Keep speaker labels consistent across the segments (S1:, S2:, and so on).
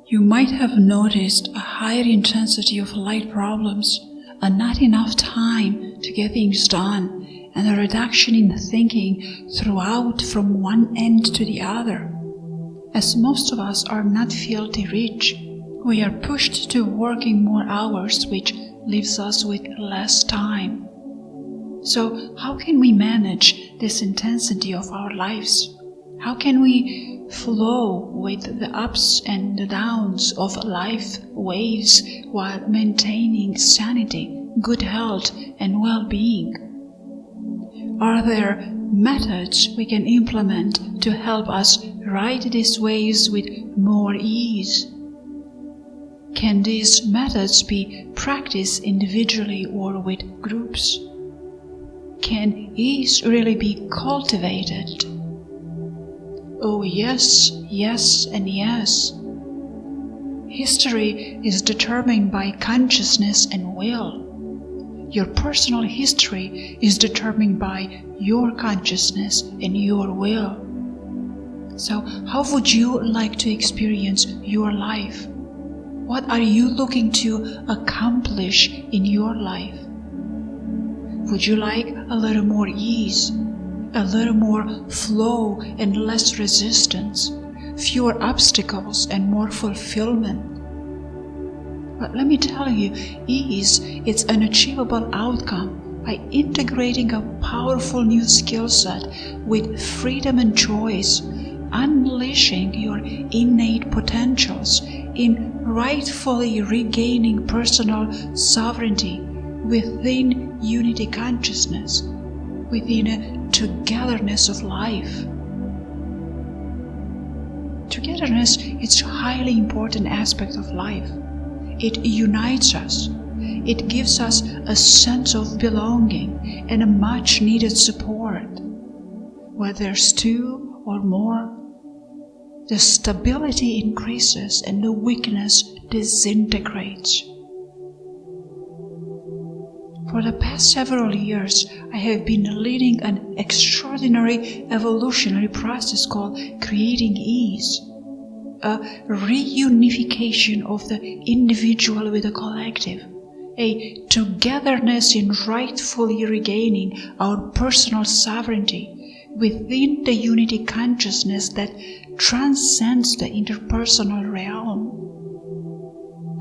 S1: You might have noticed a higher intensity of light problems, and not enough time to get things done, and a reduction in thinking throughout from one end to the other. As most of us are not filthy rich, we are pushed to working more hours, which leaves us with less time. So how can we manage this intensity of our lives? How can we flow with the ups and the downs of life waves while maintaining sanity, good health, and well-being? Are there methods we can implement to help us ride these waves with more ease? Can these methods be practiced individually or with groups? Can ease really be cultivated? Oh yes, yes, and yes. History is determined by consciousness and will. Your personal history is determined by your consciousness and your will. So how would you like to experience your life? What are you looking to accomplish in your life? Would you like a little more ease, a little more flow and less resistance, fewer obstacles and more fulfillment? But let me tell you, ease is an achievable outcome by integrating a powerful new skill set with freedom and choice, unleashing your innate potentials in rightfully regaining personal sovereignty within unity consciousness, within a togetherness of life. Togetherness is a highly important aspect of life. It unites us. It gives us a sense of belonging and a much needed support. Where there's two or more, the stability increases and the weakness disintegrates. For the past several years, I have been leading an extraordinary evolutionary process called CreatingEase, a reunification of the individual with the collective, a togetherness in rightfully regaining our personal sovereignty within the unity consciousness that transcends the interpersonal realm.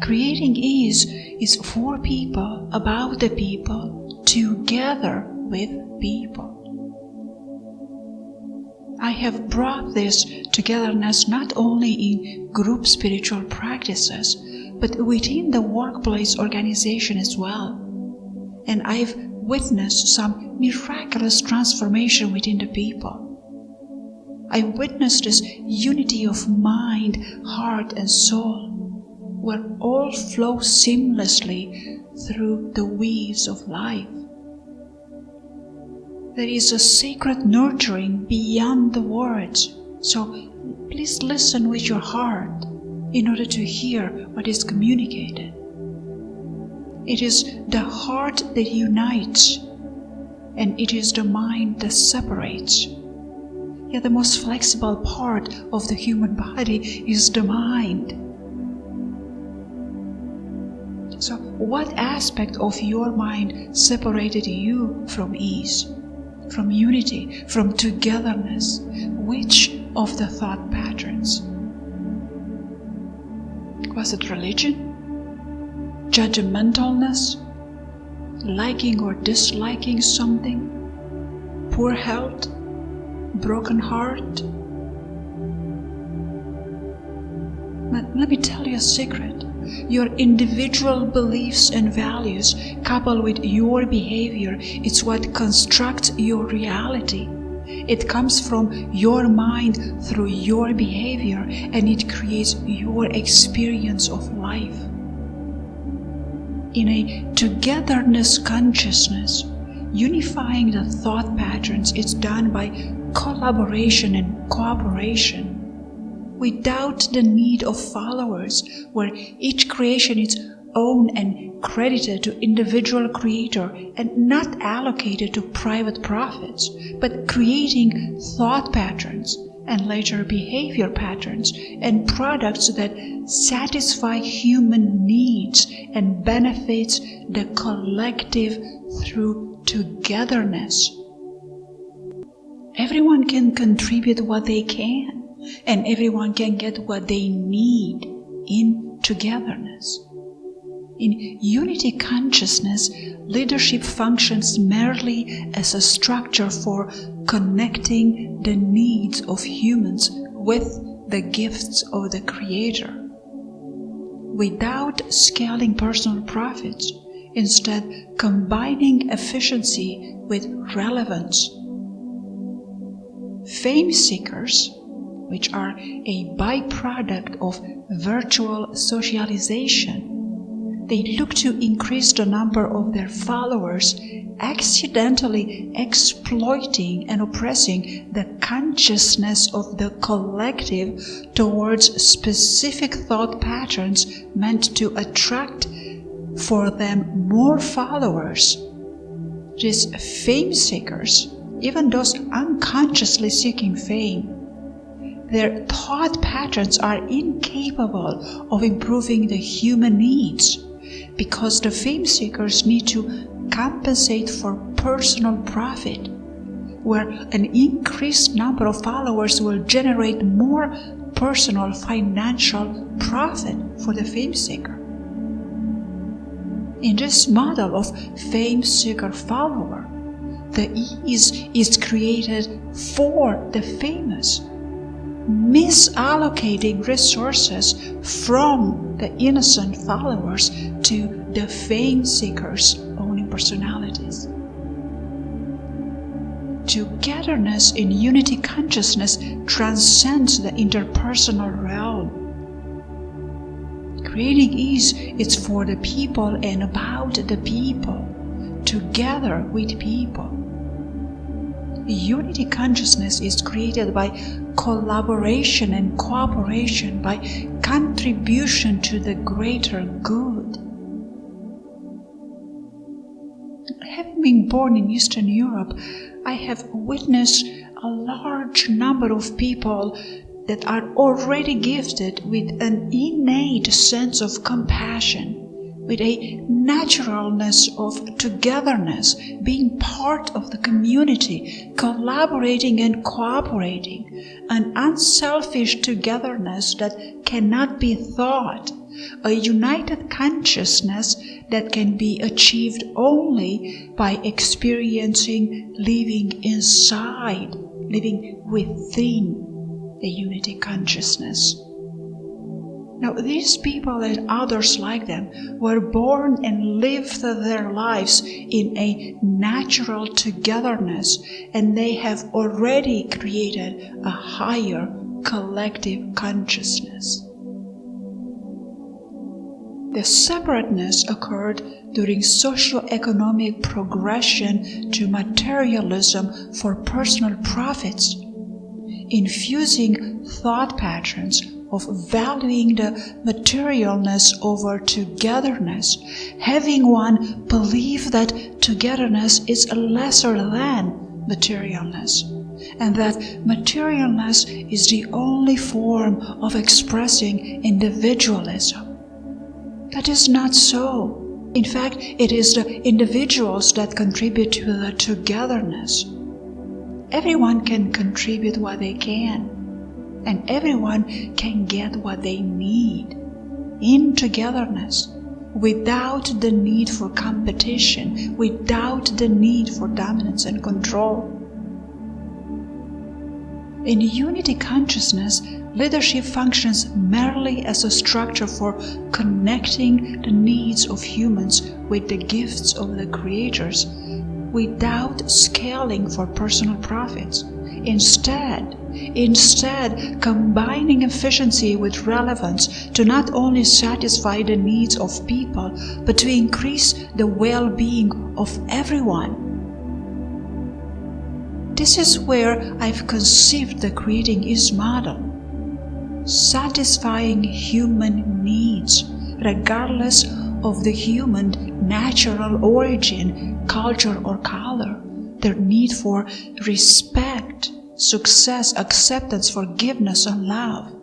S1: CreatingEase is for people, about the people, together with people. I have brought this togetherness not only in group spiritual practices, but within the workplace organization as well. And I've witnessed some miraculous transformation within the people. I witnessed this unity of mind, heart, and soul, where all flow seamlessly through the weaves of life. There is a sacred nurturing beyond the words, so please listen with your heart in order to hear what is communicated. It is the heart that unites, and it is the mind that separates. Yet the most flexible part of the human body is the mind. So what aspect of your mind separated you from ease, from unity, from togetherness? Which of the thought patterns? Was it religion? Judgmentalness? Liking or disliking something? Poor health? Broken heart? But let me tell you a secret. Your individual beliefs and values coupled with your behavior is what constructs your reality. It comes from your mind through your behavior, and it creates your experience of life. In a togetherness consciousness, unifying the thought patterns is done by collaboration and cooperation, without the need of followers, where each creation is owned and credited to individual creator and not allocated to private profits, but creating thought patterns and later behavior patterns and products that satisfy human needs and benefits the collective through togetherness. Everyone can contribute what they can, and everyone can get what they need in togetherness. In unity consciousness, leadership functions merely as a structure for connecting the needs of humans with the gifts of the Creator, without scaling personal profits, instead combining efficiency with relevance. Fame seekers, which are a byproduct of virtual socialization, they look to increase the number of their followers, accidentally exploiting and oppressing the consciousness of the collective towards specific thought patterns meant to attract for them more followers. These fame seekers, even those unconsciously seeking fame, their thought patterns are incapable of improving the human needs, because the fame seekers need to compensate for personal profit, where an increased number of followers will generate more personal financial profit for the fame seeker. In this model of fame seeker follower, the ease is created for the famous, misallocating resources from the innocent followers to the fame seekers' owning personalities. Togetherness in unity consciousness transcends the interpersonal realm. CreatingEase is for the people and about the people, together with people. Unity consciousness is created by collaboration and cooperation, by contribution to the greater good. Having been born in Eastern Europe, I have witnessed a large number of people that are already gifted with an innate sense of compassion, with a naturalness of togetherness, being part of the community, collaborating and cooperating, an unselfish togetherness that cannot be thought, a united consciousness that can be achieved only by experiencing living inside, living within the unity consciousness. Now, these people and others like them were born and lived their lives in a natural togetherness, and they have already created a higher collective consciousness. The separateness occurred during socio-economic progression to materialism for personal profits, infusing thought patterns of valuing the materialness over togetherness, having one believe that togetherness is lesser than materialness, and that materialness is the only form of expressing individualism. That is not so. In fact, it is the individuals that contribute to the togetherness. Everyone can contribute what they can, and everyone can get what they need in togetherness, without the need for competition, without the need for dominance and control. In unity consciousness, leadership functions merely as a structure for connecting the needs of humans with the gifts of the creators, without scaling for personal profits. Instead, combining efficiency with relevance to not only satisfy the needs of people, but to increase the well-being of everyone. This is where I've conceived the CreatingEase model, satisfying human needs, regardless of the human natural origin, culture, or color, their need for respect, success, acceptance, forgiveness, and love.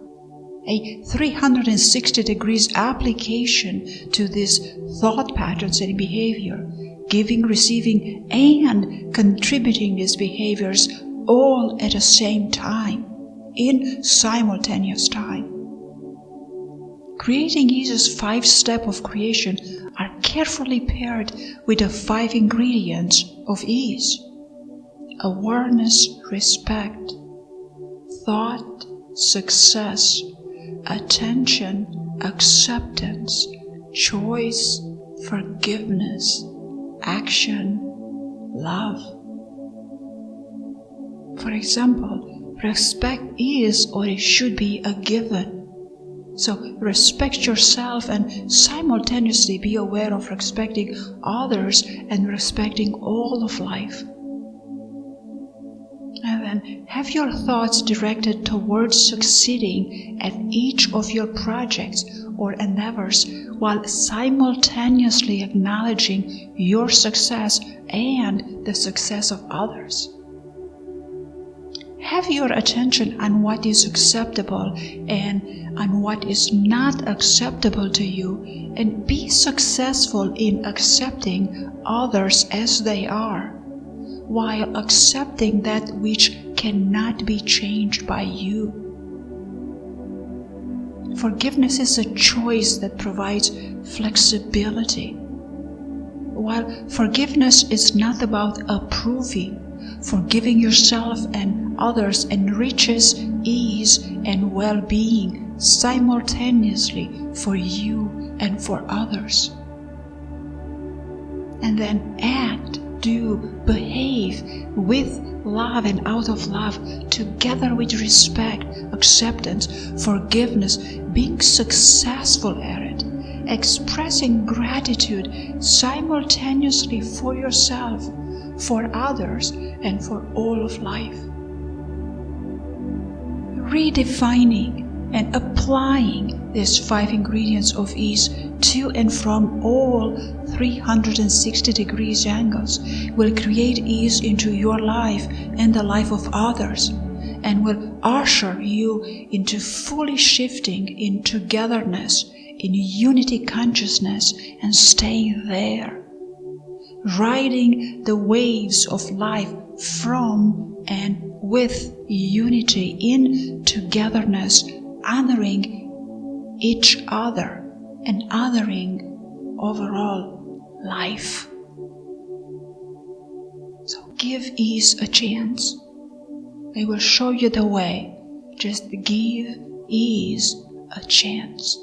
S1: A 360 degrees application to these thought patterns and behavior, giving, receiving, and contributing these behaviors all at the same time, in simultaneous time. CreatingEase's 5 steps of creation are carefully paired with the 5 ingredients of ease: awareness, respect, thought, success, attention, acceptance, choice, forgiveness, action, love. For example, respect is or it should be a given. So respect yourself and simultaneously be aware of respecting others and respecting all of life. And then have your thoughts directed towards succeeding at each of your projects or endeavors while simultaneously acknowledging your success and the success of others. Have your attention on what is acceptable and on what is not acceptable to you, and be successful in accepting others as they are, while accepting that which cannot be changed by you. Forgiveness is a choice that provides flexibility. While forgiveness is not about approving, forgiving yourself and others enriches ease and well-being simultaneously for you and for others. And then act, do, behave with love and out of love, together with respect, acceptance, forgiveness, being successful at it, expressing gratitude simultaneously for yourself, for others, and for all of life. Redefining and applying these 5 ingredients of ease to and from all 360 degrees angles will create ease into your life and the life of others, and will usher you into fully shifting in togetherness, in unity consciousness, and staying there, riding the waves of life from and with unity in togetherness, honoring each other and honoring overall life. So give ease a chance. I will show you the way. Just give ease a chance.